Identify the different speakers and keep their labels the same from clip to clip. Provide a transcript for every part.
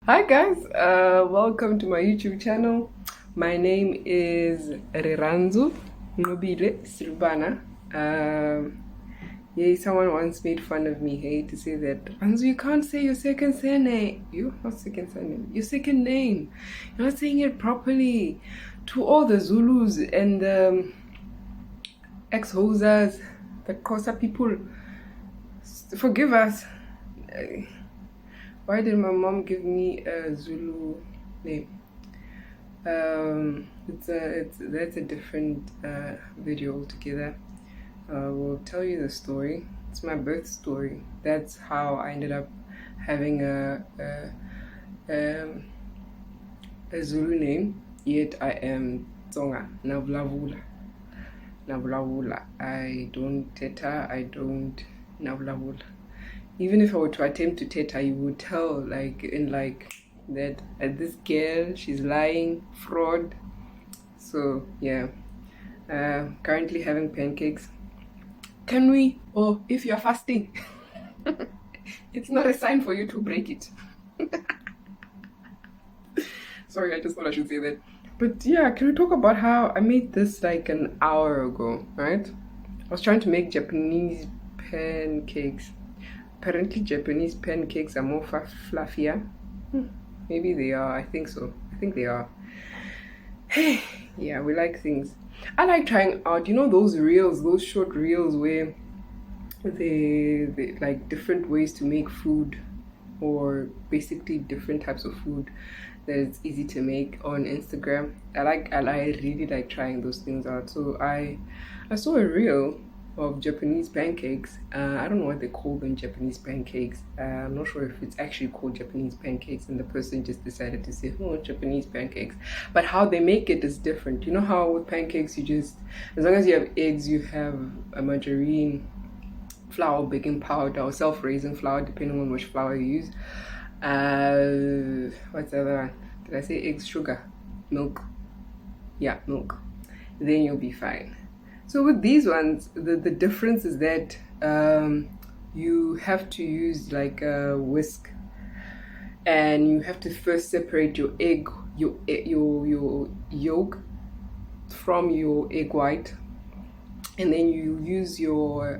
Speaker 1: Hi guys, welcome to my YouTube channel. My name is Riranzu Nobile Silvana. Yeah, someone once made fun of me, hey, to say that Ranzu, you can't say your second surname. Not second surname, your second name. You're not saying it properly. To all the Zulus and ex-hosers, the Xhosa people, forgive us. Why did my mom give me a Zulu name? That's a different video altogether. We'll tell you the story. It's my birth story. That's how I ended up having a Zulu name. Yet I am Tsonga Navlavula. Navlavula. I don't teta. I don't Navlavula. Even if I were to attempt to teta, you would tell that this girl, she's lying, fraud. So yeah, currently having pancakes. Can we? Or if you're fasting, it's not a sign for you to break it. Sorry, I just thought I should say that. But yeah, can we talk about how I made this like an hour ago, right? I was trying to make Japanese pancakes. Apparently, Japanese pancakes are more fluffier. Maybe they are. I think so. I think they are. Yeah, we like things. I like trying out, those reels, those short reels where they like different ways to make food, or basically different types of food that it's easy to make on Instagram. I really like trying those things out. So I saw a reel of Japanese pancakes. I don't know what they call them, Japanese pancakes. I'm not sure if it's actually called Japanese pancakes, and the person just decided to say, oh, Japanese pancakes. But how they make it is different. You know how with pancakes, as long as you have eggs, you have a margarine, flour, baking powder, or self-raising flour, depending on which flour you use. What's the other one? Did I say eggs, sugar, milk? Yeah, milk. Then you'll be fine. So with these ones, the difference is that you have to use like a whisk, and you have to first separate your yolk from your egg white, and then you use your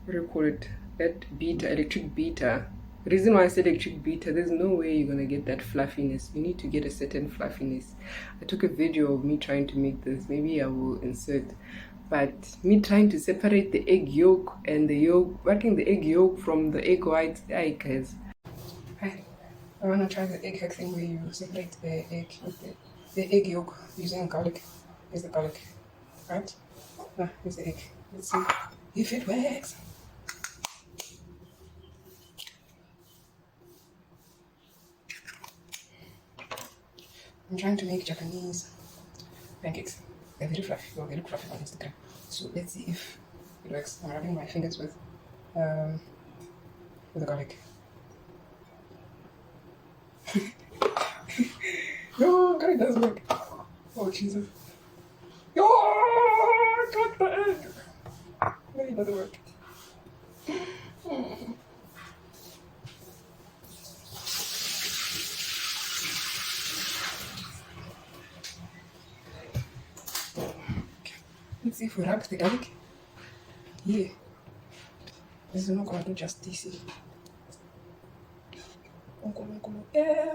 Speaker 1: what do you call it? That beater, electric beater. The reason why I said electric beater, there's no way you're gonna get that fluffiness. You need to get a certain fluffiness. I took a video of me trying to make this. Maybe I will insert. But me trying to separate the egg yolk and the yolk, working the egg yolk from the egg white. Hi guys. Hi. I wanna try the egg hack thing where you separate the egg with the egg yolk using garlic. Here's the garlic. Right? Here's the egg. Let's see if it works. I'm trying to make Japanese pancakes. They're very fluffy. Well, they look fluffy on Instagram. So let's see if it works. I'm rubbing my fingers with the garlic. No, God, it doesn't work. Oh, Jesus. Oh, I got the egg. No, it doesn't work. Let's see if we wrap the garlic. Yeah. This is not going to do justice. Yeah.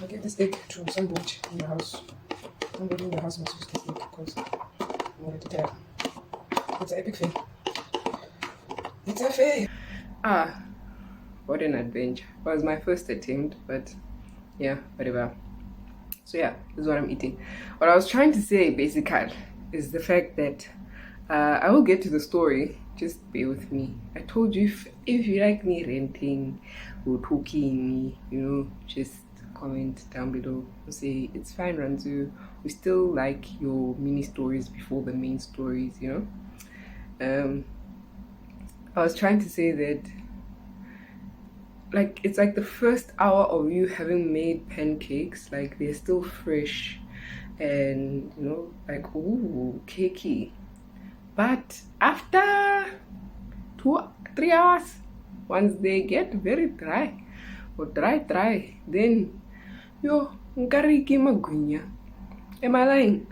Speaker 1: I'll give this egg to somebody in the house. Somebody in the house must use this egg because I'm already tired. It's an epic fail. It's a fail. What an adventure. It was my first attempt, but yeah, whatever. So yeah, this is what I'm eating. What I was trying to say basically is the fact that I will get to the story. Just bear with me. I told you if you like me ranting or talking, just comment down below. Say it's fine, Ranzu. We still like your mini stories before the main stories, I was trying to say that, like, it's like the first hour of you having made pancakes, like they're still fresh and, like, ooh, cakey. But after 2 3 hours, once they get very dry or dry, then yo, nkariki magunya. Am I lying?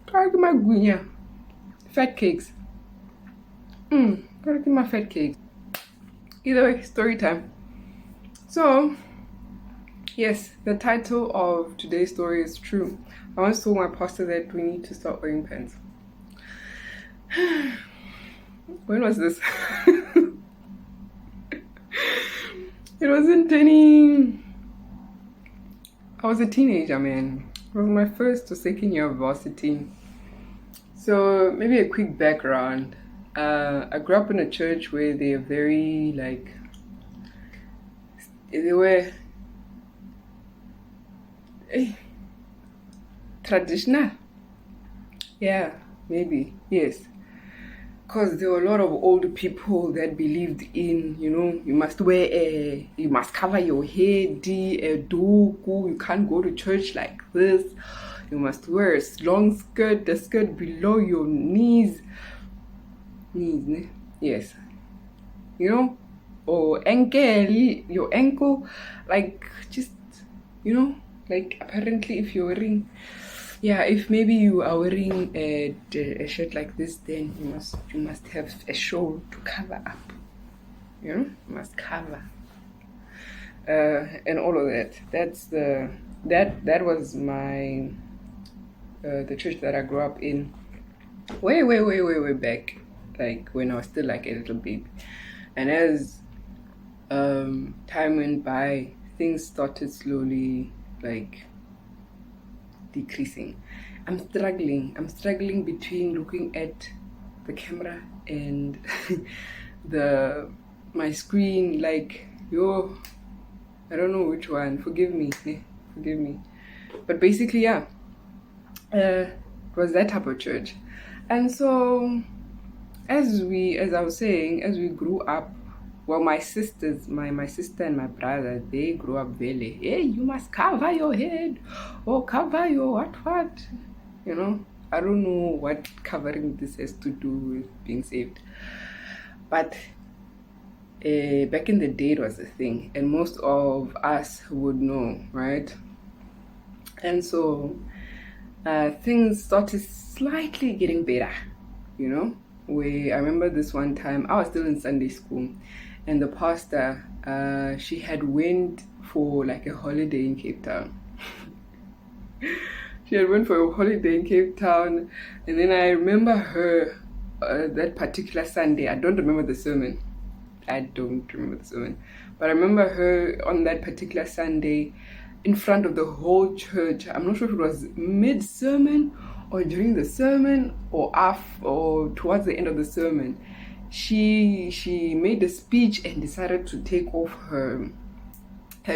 Speaker 1: Nkariki magunya. Fat cakes. Nkariki my fat cakes. Either way, story time. So, yes, the title of today's story is true. I once told my pastor that we need to start wearing pants. When was this? It wasn't any. I was a teenager, man. It was my first or second year of varsity. So maybe a quick background. I grew up in a church where they are very they were traditional. Yeah, maybe, yes. Because there were a lot of older people that believed in, you must you must cover your head, a duku, you can't go to church like this. You must wear a long skirt, the skirt below your knees. Yes. Or ankle, your ankle, like just, like apparently if you're wearing, if maybe you are wearing a shirt like this, then you must have a shawl to cover up. You must cover. And all of that. That was my the church that I grew up in way back, like when I was still like a little baby. And as time went by, things started slowly like decreasing. I'm struggling between looking at the camera and my screen, like, I don't know which one. Forgive me. But basically, yeah, it was that type of church. And so as I was saying, as we grew up, well, my sisters, my sister and my brother, they grew up very, hey, you must cover your head or cover your what. I don't know what covering this has to do with being saved. But back in the day, it was a thing, and most of us would know, right? And so things started slightly getting better, where I remember this one time, I was still in Sunday school, and the pastor, she had went for like a holiday in Cape Town. She had went for a holiday in Cape Town, and then I remember her that particular Sunday. I don't remember the sermon, but I remember her on that particular Sunday in front of the whole church. I'm not sure if it was mid-sermon or during the sermon or towards the end of the sermon. She made a speech and decided to take off her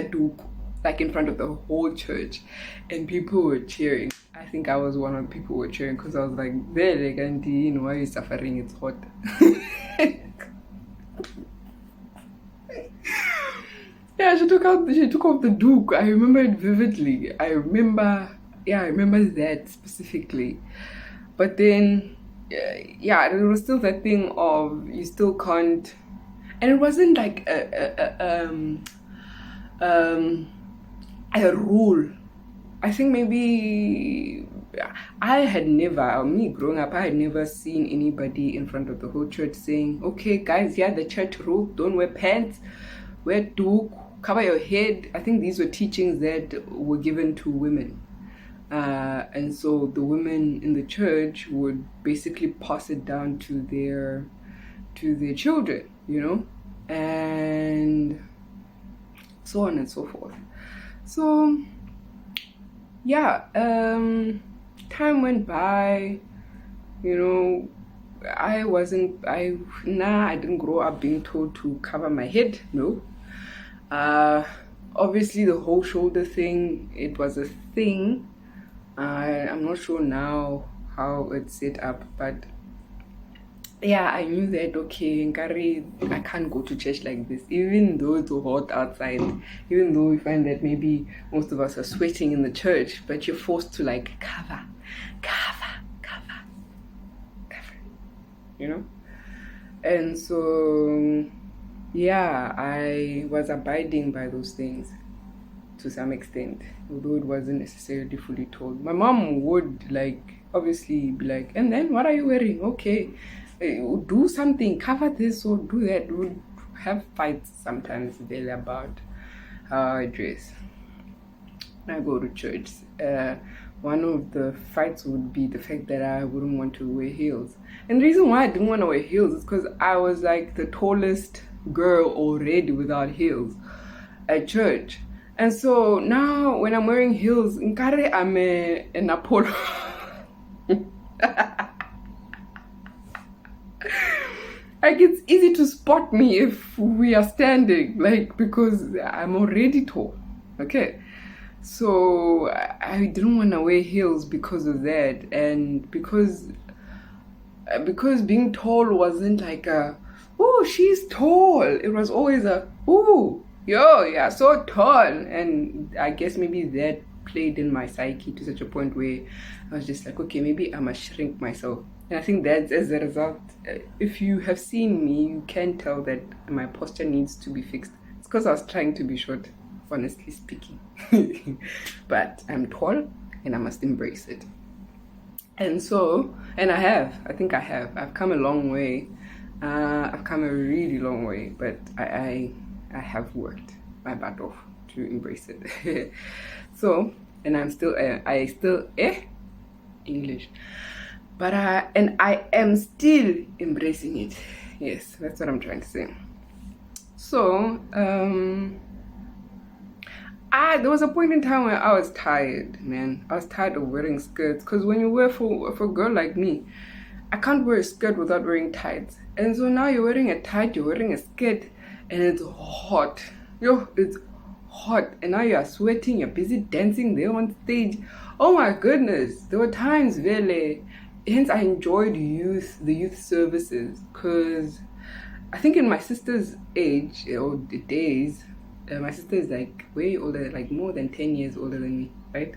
Speaker 1: duke, like in front of the whole church, and people were cheering. I think I was one of the people who were cheering because I was like, why are you suffering? It's hot. Yeah, she took off the duke. I remember it vividly. I remember that specifically. But then, there was still that thing of you still can't, and it wasn't like a rule. I think maybe me growing up, I had never seen anybody in front of the whole church saying, okay guys, the church rule, don't wear pants, wear duke, cover your head. I think these were teachings that were given to women. And so the women in the church would basically pass it down to their children, and so on and so forth. So time went by, I didn't grow up being told to cover my head. No. Obviously the whole shoulder thing, it was a thing, I'm not sure now how it's set up, but yeah, I knew that okay, in Kari, I can't go to church like this, even though it's hot outside, even though we find that maybe most of us are sweating in the church, but you're forced to like cover, you know? And so, yeah, I was abiding by those things to some extent, although it wasn't necessarily fully told. My mom would like obviously be like, and then what are you wearing? Okay, do something, cover this or do that. We would have fights sometimes daily about how I dress when I go to church. One of the fights would be the fact that I wouldn't want to wear heels. And the reason why I didn't want to wear heels is because I was like the tallest girl already without heels at church. And so now when I'm wearing heels, nkare I'm an Apollo. Like it's easy to spot me if we are standing, like because I'm already tall. Okay. So I didn't want to wear heels because of that, and because being tall wasn't like a oh she's tall. It was always a oh yo yeah so tall, and I guess maybe that played in my psyche to such a point where I was just like okay maybe I must shrink myself. And I think that's as a result. If you have seen me, you can tell that my posture needs to be fixed. It's because I was trying to be short, honestly speaking. But I'm tall and I must embrace it. And so, and I think I've come a long way. I've come a really long way, but I have worked my butt off to embrace it. So, and I still English, but I am still embracing it. Yes, that's what I'm trying to say. So, there was a point in time where I was tired, man. I was tired of wearing skirts because when you wear for a girl like me, I can't wear a skirt without wearing tights. And so now you're wearing a tight, you're wearing a skirt, and it's hot. Yo, it's hot. And now you're sweating, you're busy dancing there on stage. Oh my goodness. There were times, really. Hence, I enjoyed the youth services, because I think in my sister's age or the days, my sister is like way older, like more than 10 years older than me, right?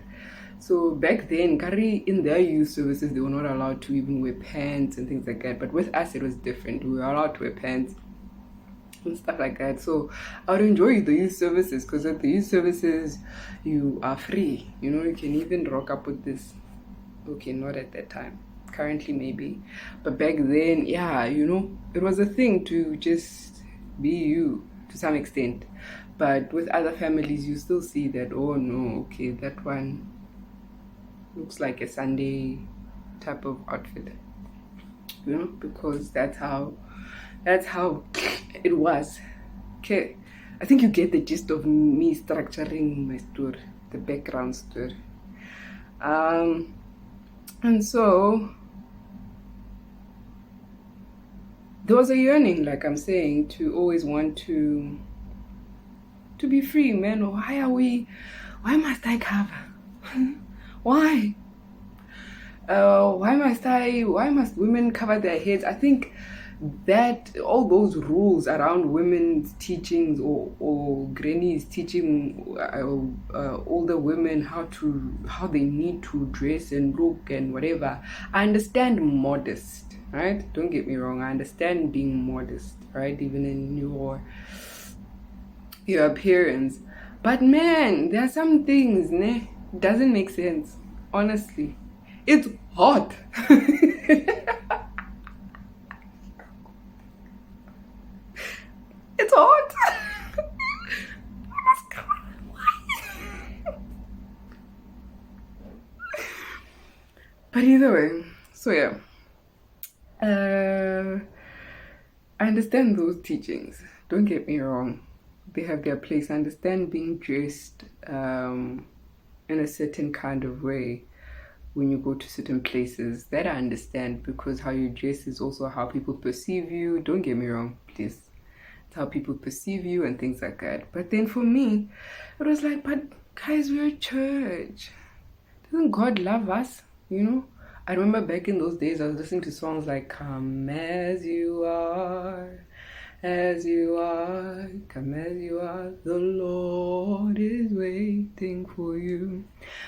Speaker 1: So back then, Kari, in their youth services, they were not allowed to even wear pants and things like that. But with us, it was different. We were allowed to wear pants and stuff like that. So I would enjoy the youth services because at the youth services, you are free. You know, you can even rock up with this. Okay, not at that time. Currently, maybe. But back then, yeah, you know, it was a thing to just be you to some extent. But with other families, you still see that, oh no, okay, that one looks like a Sunday type of outfit, you know, because that's how it was. Okay, I think you get the gist of me structuring my story, the background story. And so there was a yearning, like I'm saying, to always want to be free, man. Why must I cover? Why must women cover their heads? I think that all those rules around women's teachings or grannies teaching older women how they need to dress and look and whatever. I understand modest, right? Don't get me wrong, I understand being modest, right? Even in your appearance. But man, there are some things, ne? Doesn't make sense. Honestly. It's hot. It's hot. But either way, so yeah. I understand those teachings. Don't get me wrong. They have their place. I understand being dressed in a certain kind of way when you go to certain places. That I understand, because how you dress is also how people perceive you. Don't get me wrong, please. It's how people perceive you and things like that. But then for me, it was like, but guys, we're a church. doesn't God love us? You know, I remember back in those days, I was listening to songs like "Come as you are, come as you are. The Lord is waiting for you."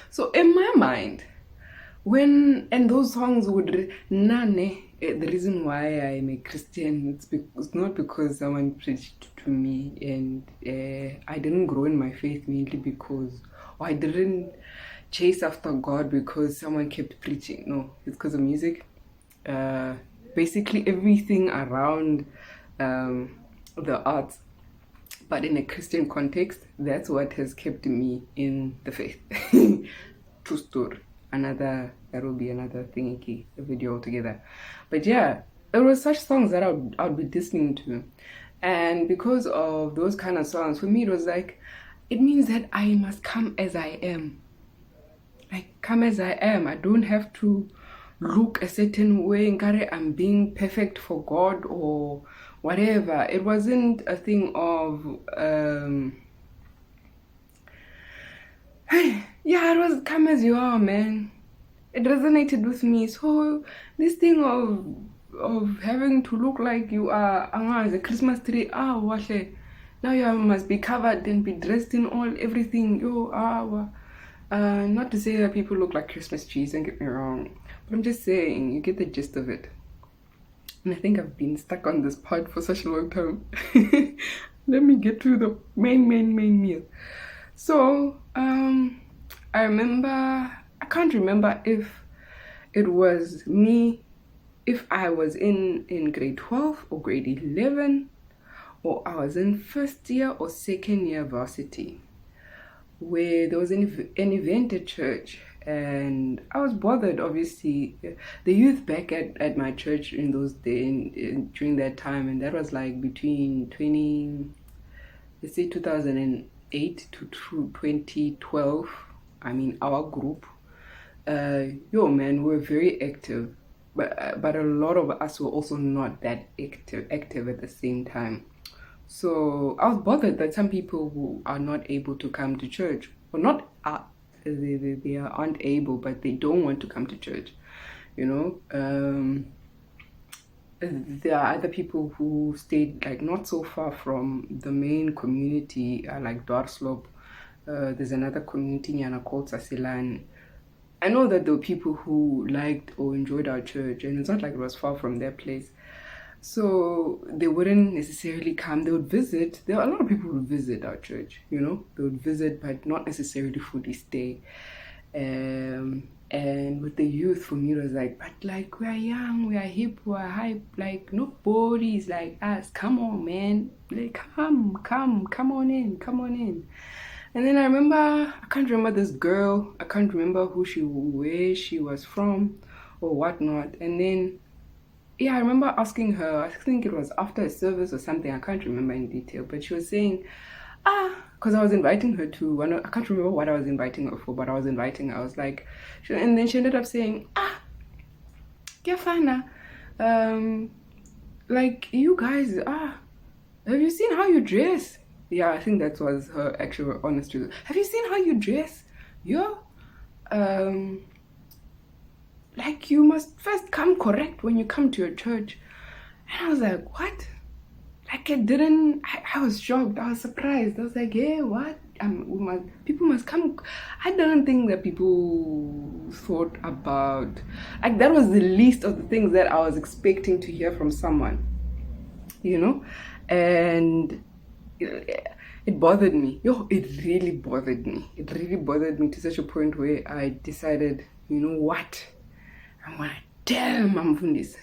Speaker 1: So in my mind, and those songs would nane, the reason why I'm a Christian, it's not because someone preached to me, and I didn't grow in my faith mainly because, or I didn't chase after God because someone kept preaching. No, it's because of music. uh, Basically everything around the arts, but in a Christian context, that's what has kept me in the faith. True story. That will be another thingy, a video altogether. But yeah, there were such songs that I would be listening to. And because of those kind of songs, for me, it was like, it means that I must come as I am. Like, come as I am. I don't have to look a certain way. Nkare, I'm being perfect for God or whatever. It wasn't a thing of yeah, it was come as you are, man. It resonated with me. So this thing of having to look like you are as a Christmas tree, washe. Now you must be covered and be dressed in all everything. Not to say that people look like Christmas trees, don't get me wrong, but I'm just saying you get the gist of it. And I think I've been stuck on this part for such a long time. Let me get to the main meal. So, I remember, I can't remember if it was me, if I was in grade 12 or grade 11, or I was in first year or second year varsity, where there was an event at church, and I was bothered. Obviously, the youth back at my church in those days, during that time, and that was like between 2008 to 2012. I mean, our group, man, we were very active, but a lot of us were also not that active at the same time. So I was bothered that some people who are not able to come to church, or not they aren't able, but they don't want to come to church. You know, there are other people who stayed like not so far from the main community, like Dwarsloop. There's another community nyana called Sasilan. I know that there were people who liked or enjoyed our church, and it's not like it was far from their place. So they wouldn't necessarily come. They would visit. There are a lot of people who would visit our church, you know. They would visit, but not necessarily fully stay. And with the youth, for me, it was like, but like, we are young, we are hip, we are hype. Like, nobody is like us. Come on, man. Like, come on in. And then I remember, I can't remember this girl. I can't remember where she was from or whatnot. And then, yeah, I remember asking her, I think it was after a service or something, I can't remember in detail, but she was saying, because I was inviting her to I can't remember what I was inviting her for, but I was inviting her. I was like, and then she ended up saying, Kiafana, like, you guys, have you seen how you dress? Yeah, I think that was her actual honest truth. Have you seen how you dress? Yeah. Like, you must first come correct when you come to your church. And I was like, what? Like, I was shocked. I was surprised. I was like, yeah, what? People must come. I don't think that people thought about, like, that was the least of the things that I was expecting to hear from someone, you know? And it bothered me. It really bothered me. It really bothered me to such a point where I decided, you know what? I'm gonna tell Mamfundis,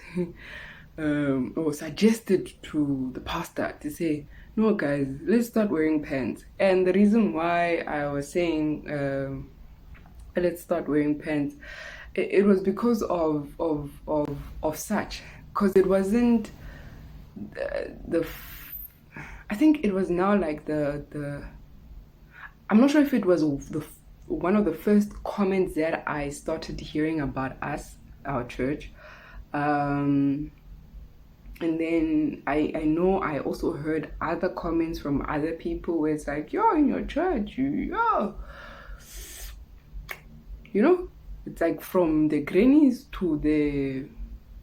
Speaker 1: or suggested to the pastor to say, no guys, let's start wearing pants. And the reason why I was saying let's start wearing pants, it was because of such, because it wasn't I think it was now like the I'm not sure if it was one of the first comments that I started hearing about us, our church, and then I know I also heard other comments from other people where it's like, yo, in your church, yo, you know, it's like from the grannies to the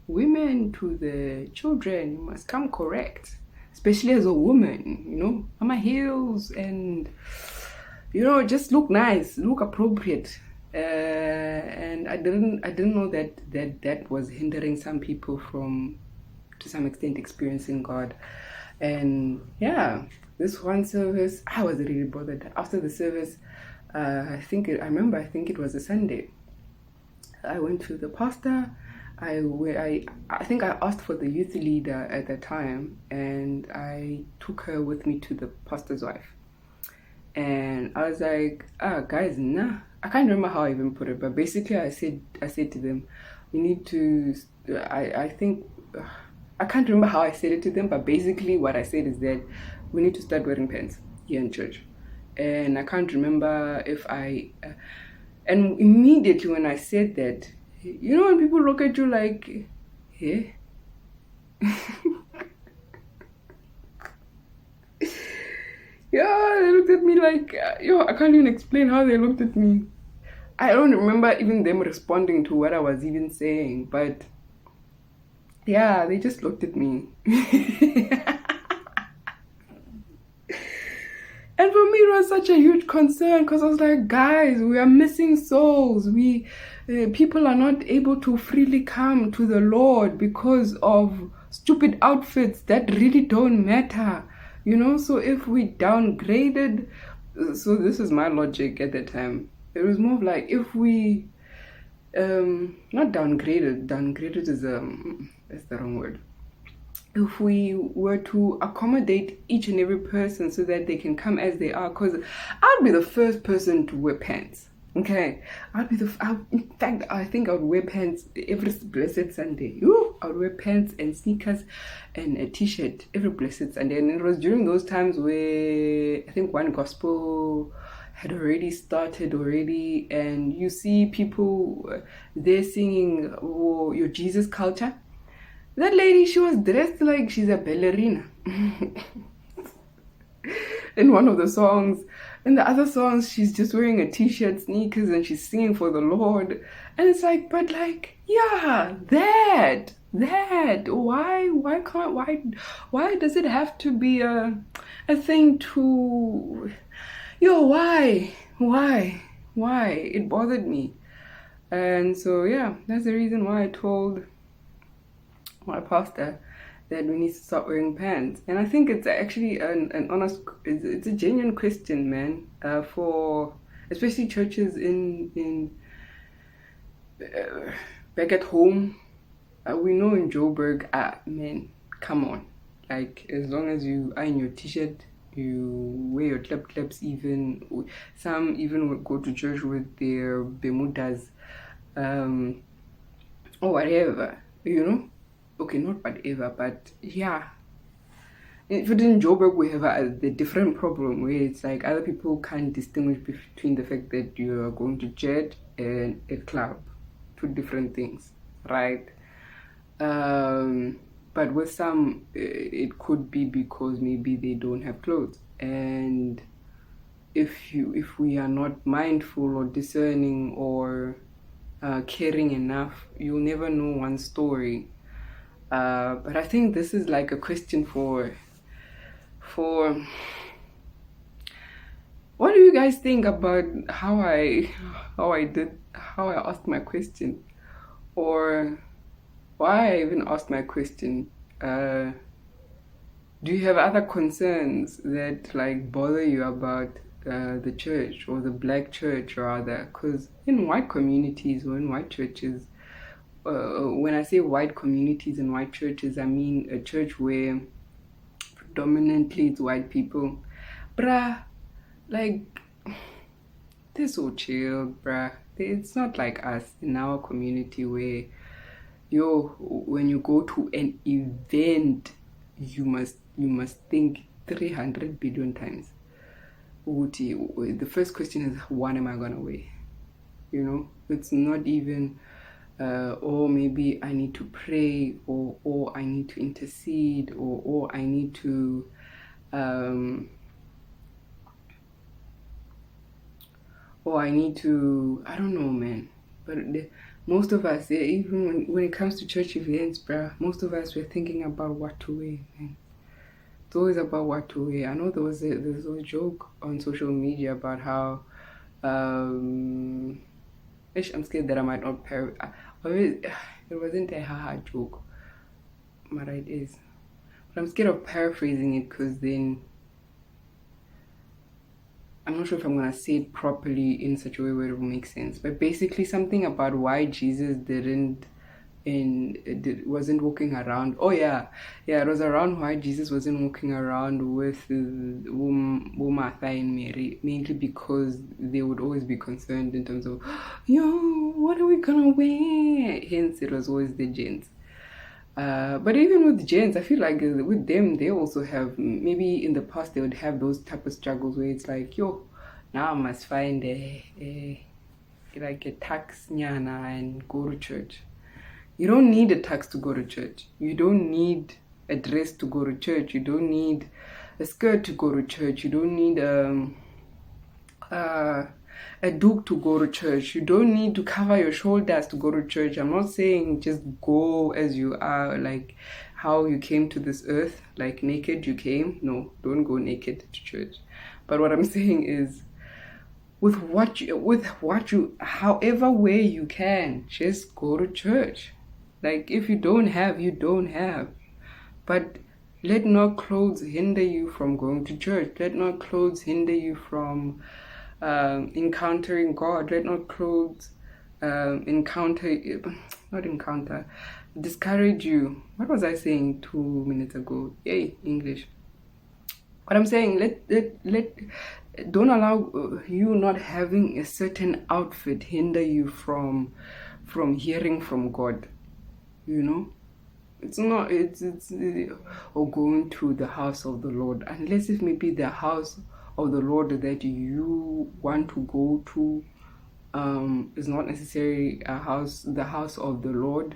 Speaker 1: women to the children, you must come correct, especially as a woman, you know, on my heels and, you know, just look nice, look appropriate. And I didn't know that was hindering some people from, to some extent, experiencing God. And yeah, this one service, I was really bothered. After the service, I think it was a Sunday. I went to the pastor. I think I asked for the youth leader at the time, and I took her with me to the pastor's wife. And I was like, guys, nah. I can't remember how I even put it, but basically I said to them, we need to. I think I can't remember how I said it to them, but basically what I said is that we need to start wearing pants here in church. And I can't remember if and immediately when I said that, you know, when people look at you like, hey, yeah, they looked at me like, yo, I can't even explain how they looked at me. I don't remember even them responding to what I was even saying, but yeah, they just looked at me. And for me, it was such a huge concern because I was like, guys, we are missing souls. People are not able to freely come to the Lord because of stupid outfits that really don't matter. You know, so if we downgraded, so this is my logic at the time. It was more of like if we, not downgraded is that's the wrong word. If we were to accommodate each and every person so that they can come as they are, because I'd be the first person to wear pants. Okay, in fact, I think I would wear pants every blessed Sunday. I would wear pants and sneakers and a t-shirt every blessed Sunday. And it was during those times where I think one gospel had already started already, and you see people there singing, oh, your Jesus culture. That lady, she was dressed like she's a ballerina in one of the songs. In the other songs, she's just wearing a t-shirt, sneakers, and she's singing for the Lord. And it's like, but like, yeah, why does it have to be a thing to, why? It bothered me. And so, yeah, that's the reason why I told my pastor that we need to start wearing pants. And I think it's actually an honest, it's a genuine question, man, for especially churches in back at home. We know in Joburg, man, come on, like as long as you are in your t-shirt, you wear your claps, even some even would go to church with their bermudas, or whatever, you know. Okay, not whatever, but yeah. If it in Joburg, we have the different problem where it's like other people can't distinguish between the fact that you are going to church and a club, two different things, right? But with some, it could be because maybe they don't have clothes, and if we are not mindful or discerning or caring enough, you'll never know one story. But I think this is like a question for what do you guys think about how I asked my question, or why I even asked my question? Do you have other concerns that like bother you about the church or the black church rather? Because in white communities or in white churches, when I say white communities and white churches, I mean a church where predominantly it's white people. Bruh, like, they're so chill, bruh. It's not like us in our community where, when you go to an event, you must think 300 billion times. The first question is, what am I gonna wear? You know, it's not even or maybe I need to pray, or I need to intercede, or I need to or I need to, I don't know, man. But most of us, yeah, even when it comes to church events, bruh, most of us, we're thinking about what to wear, man. It's always about what to wear. I know there's a joke on social media about how, um, I'm scared that I might not it wasn't a haha joke, but it is. But I'm scared of paraphrasing it because then I'm not sure if I'm gonna say it properly in such a way where it will make sense. But basically, something about why Jesus wasn't walking around. Oh yeah, yeah, it was around why Jesus wasn't walking around with Martha and Mary, mainly because they would always be concerned in terms of, yo, what are we gonna wear? Hence, it was always the gents. But even with gents, I feel like with them, they also have, maybe in the past they would have those type of struggles where it's like, yo, now I must find like a tax nyana and go to church. You don't need a tux to go to church. You don't need a dress to go to church. You don't need a skirt to go to church. You don't need a duke to go to church. You don't need to cover your shoulders to go to church. I'm not saying just go as you are, like how you came to this earth, like naked you came. No, don't go naked to church. But what I'm saying is, with what you, however way you can, just go to church. Like, if you don't have, you don't have. But let not clothes hinder you from going to church. Let not clothes hinder you from encountering God. Let not clothes discourage you. What was I saying 2 minutes ago? Yay, English. What I'm saying, don't allow you not having a certain outfit hinder you from hearing from God. You know, it's not or going to the house of the Lord, unless it may be the house of the Lord that you want to go to is not necessarily the house of the Lord,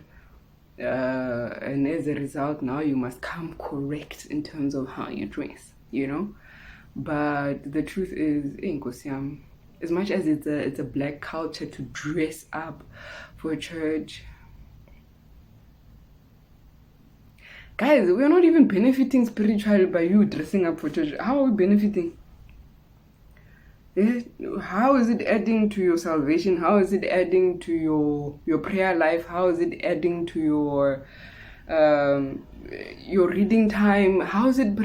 Speaker 1: and as a result, now you must come correct in terms of how you dress, you know. But the truth is, as much as it's a black culture to dress up for church, guys, we're not even benefiting spiritually by you dressing up for church. How are we benefiting? How is it adding to your salvation? How is it adding to your prayer life? How is it adding to your reading time? How is it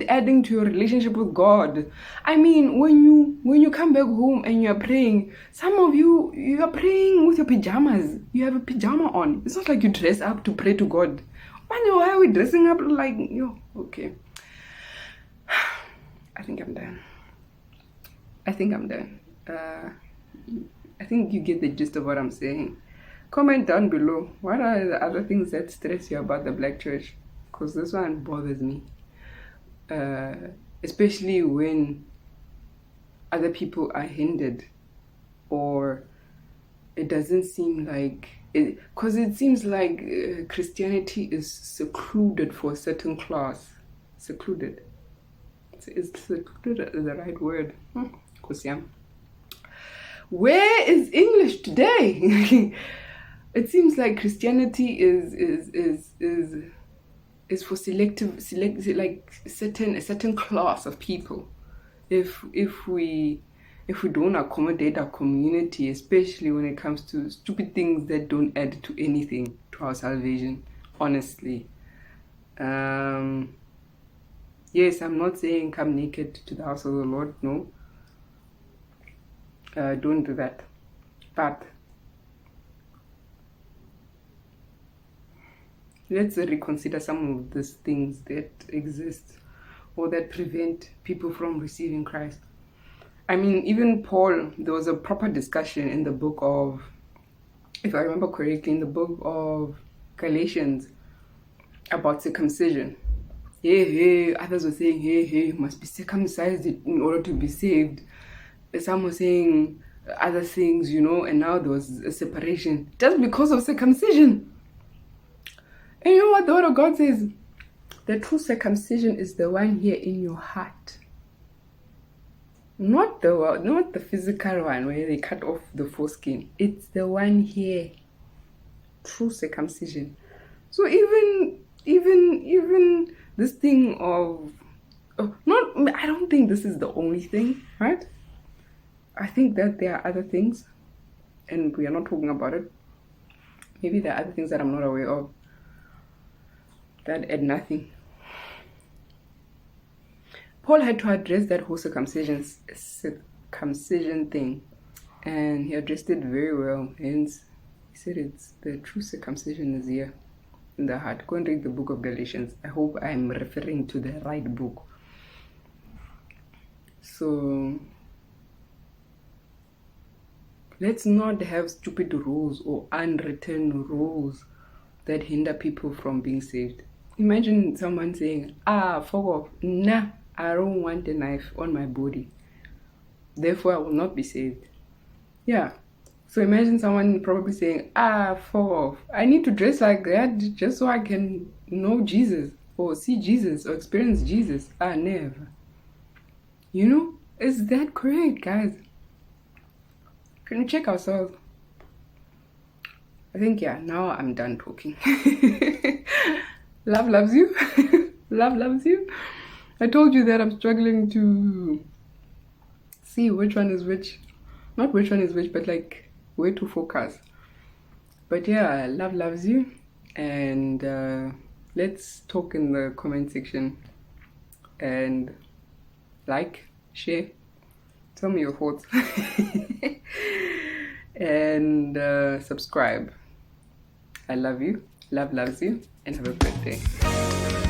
Speaker 1: adding to your relationship with God? I mean, when you come back home and you're praying, some of you are praying with your pajamas. You have a pajama on. It's not like you dress up to pray to God. Why are we dressing up like, yo? Okay, I think I'm done. I think you get the gist of what I'm saying. Comment down below. What are the other things that stress you about the black church? Because this one bothers me. Especially when other people are hindered, or it doesn't seem like it, because it seems like Christianity is secluded for a certain class. Secluded. Is secluded the right word? Where is English today? It seems like Christianity is for like a certain class of people. If we don't accommodate our community, especially when it comes to stupid things that don't add to anything to our salvation, honestly. Yes, I'm not saying come naked to the house of the Lord, no. Don't do that. But let's reconsider some of these things that exist or that prevent people from receiving Christ. I mean, even Paul, there was a proper discussion in the book of, if I remember correctly, in the book of Galatians about circumcision. Hey, others were saying, hey, you must be circumcised in order to be saved. Some were saying other things, and now there was a separation just because of circumcision. And you know what the word of God says? The true circumcision is the one here in your heart. Not the physical one where they cut off the foreskin. It's the one here, true circumcision. So even this thing of not, I don't think this is the only thing, right? I think that there are other things, and we are not talking about it. Maybe there are other things that I'm not aware of that add nothing. Paul had to address that whole circumcision thing, and he addressed it very well. Hence, he said it's the true circumcision is here in the heart. Go and read the book of Galatians. I hope I'm referring to the right book. So let's not have stupid rules or unwritten rules that hinder people from being saved. Imagine someone saying, fuck off. Nah, I don't want a knife on my body. Therefore, I will not be saved. Yeah. So imagine someone probably saying, fuck off. I need to dress like that just so I can know Jesus or see Jesus or experience Jesus. Never. You know, is that correct, guys? Can we check ourselves? I think, yeah, now I'm done talking. Love loves you. Love loves you. I told you that I'm struggling to see which one is which. Not which one is which, but like where to focus. But yeah, love loves you. And let's talk in the comment section. And like, share, tell me your thoughts. And subscribe. I love you. Love loves you. And have a great day.